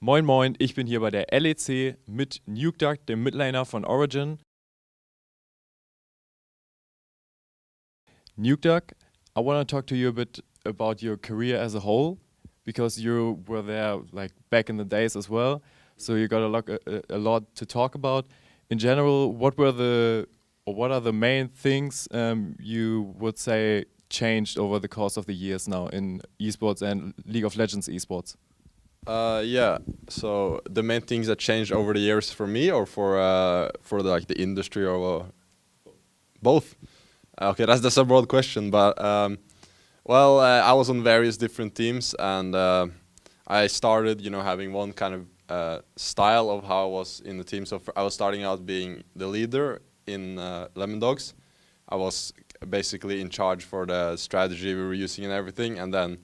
Moin Moin, ich bin hier bei der LEC mit Nukeduck, dem Midlaner von Origin. Nukeduck, I want to talk to you a bit about your career as a whole, because you were there like back in the days as well, so you got a lot to talk about. In general, what are the main things you would say changed over the course of the years now in esports and League of Legends esports? Yeah. So the main things that changed over the years for me, or for like the industry, or both. Okay, that's a broad question, but I was on various different teams, and I started, having one kind of style of how I was in the team. So I was starting out being the leader in Lemon Dogs. I was basically in charge for the strategy we were using and everything, and then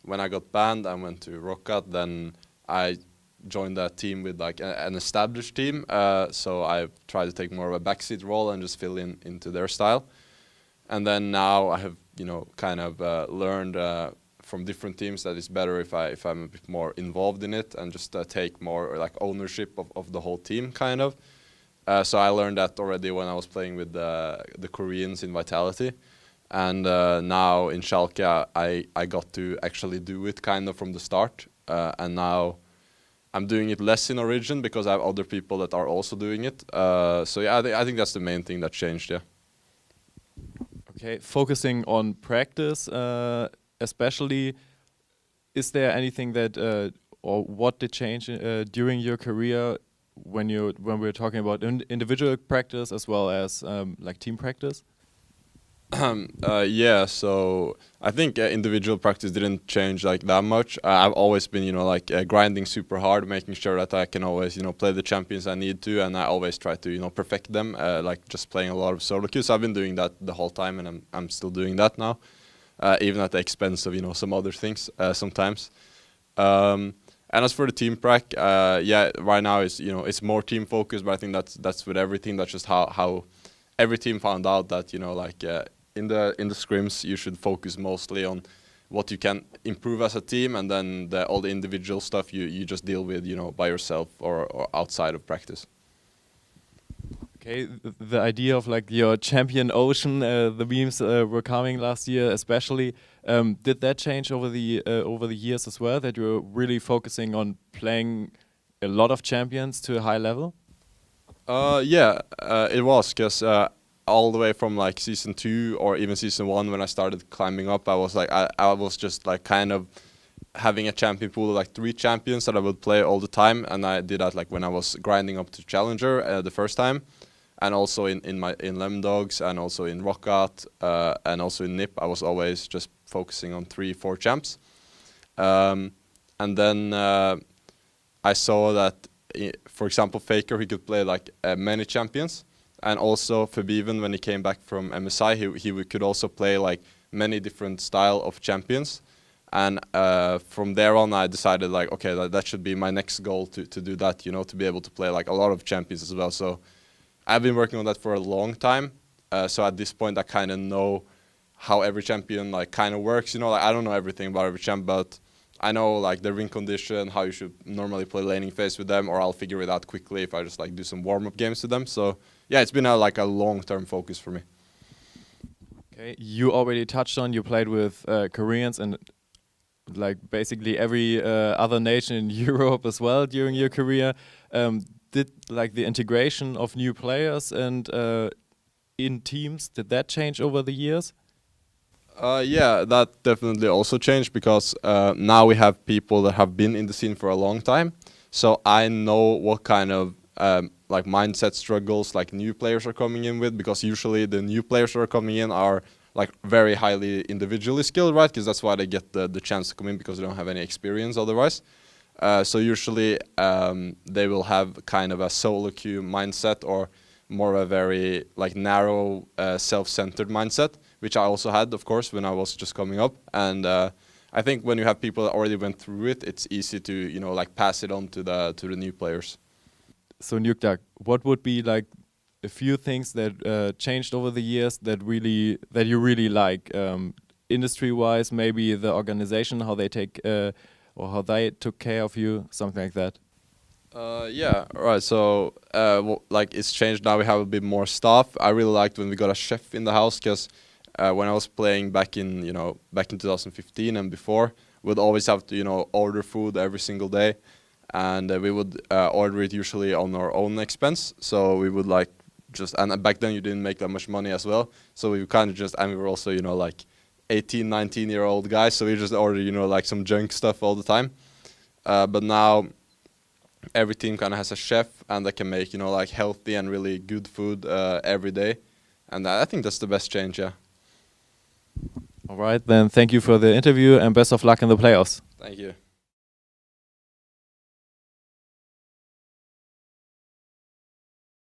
when I got banned and went to Rockat, then I joined that team with like an established team. So I tried to take more of a backseat role and just fill into their style. And then now I have, kind of learned from different teams that it's better if I'm a bit more involved in it and just take more like ownership of the whole team, kind of. So I learned that already when I was playing with the Koreans in Vitality. And now in Schalke, I got to actually do it kind of from the start. And now I'm doing it less in Origin because I have other people that are also doing it. So yeah, I think that's the main thing that changed, yeah. Okay, focusing on practice, especially, is there anything that or what did change during your career when we're talking about individual practice as well as like team practice? Yeah, so I think individual practice didn't change like that much. I've always been, grinding super hard, making sure that I can always, play the champions I need to, and I always try to, perfect them, like just playing a lot of solo queues. So I've been doing that the whole time, and I'm still doing that now, even at the expense of, some other things sometimes. And as for the team prac, yeah, right now it's more team focused, but I think that's with everything. That's just how every team found out that, in the scrims, you should focus mostly on what you can improve as a team, and then all the individual stuff you just deal with, by yourself or outside of practice. Okay, the idea of like your champion ocean, the memes were coming last year, especially. Did that change over the years as well? That you're really focusing on playing a lot of champions to a high level? Yeah, it was, because all the way from like season 2 or even season 1, when I started climbing up, I was like I was just like kind of having a champion pool of like 3 champions that I would play all the time, and I did that like when I was grinding up to Challenger the first time, and also in Lemon Dogs, and also in Rockat, and also in NIP. I was always just focusing on 3-4 champs, and then I saw that, for example, Faker, he could play like many champions. And also Fabiven, when he came back from MSI, he could also play like many different style of champions. And from there on, I decided like, okay, that should be my next goal to do that, to be able to play like a lot of champions as well. So I've been working on that for a long time. So at this point, I kind of know how every champion like kind of works. Like I don't know everything about every champ, but I know like the ring condition, how you should normally play laning phase with them, or I'll figure it out quickly if I just like do some warm-up games with them. So yeah, it's been like a long-term focus for me. Okay, you already touched on you played with Koreans and like basically every other nation in Europe as well during your career. Did like the integration of new players and in teams, did that change over the years? Yeah, that definitely also changed, because now we have people that have been in the scene for a long time. So I know what kind of like mindset struggles like new players are coming in with, because usually the new players that are coming in are like very highly individually skilled, right? Because that's why they get the chance to come in, because they don't have any experience otherwise. So usually they will have kind of a solo queue mindset, or more a very like narrow self-centered mindset, which I also had, of course, when I was just coming up. And I think when you have people that already went through it, it's easy to like pass it on to the new players. So Nukeduck, what would be like a few things that changed over the years that you really like, industry-wise, maybe the organization, how they take or how they took care of you, something like that? Yeah, right. So, like it's changed now. We have a bit more staff. I really liked when we got a chef in the house because when I was playing back in, back in 2015 and before, we'd always have to, order food every single day, and we would order it usually on our own expense. So we would like just, and back then you didn't make that much money as well. So we kind of just, and we were also, like 18, 19-year-old guys. So we just order, like some junk stuff all the time. But now every team kind of has a chef, and they can make like healthy and really good food every day, and I think that's the best change. Yeah. All right, then thank you for the interview and best of luck in the playoffs. Thank you.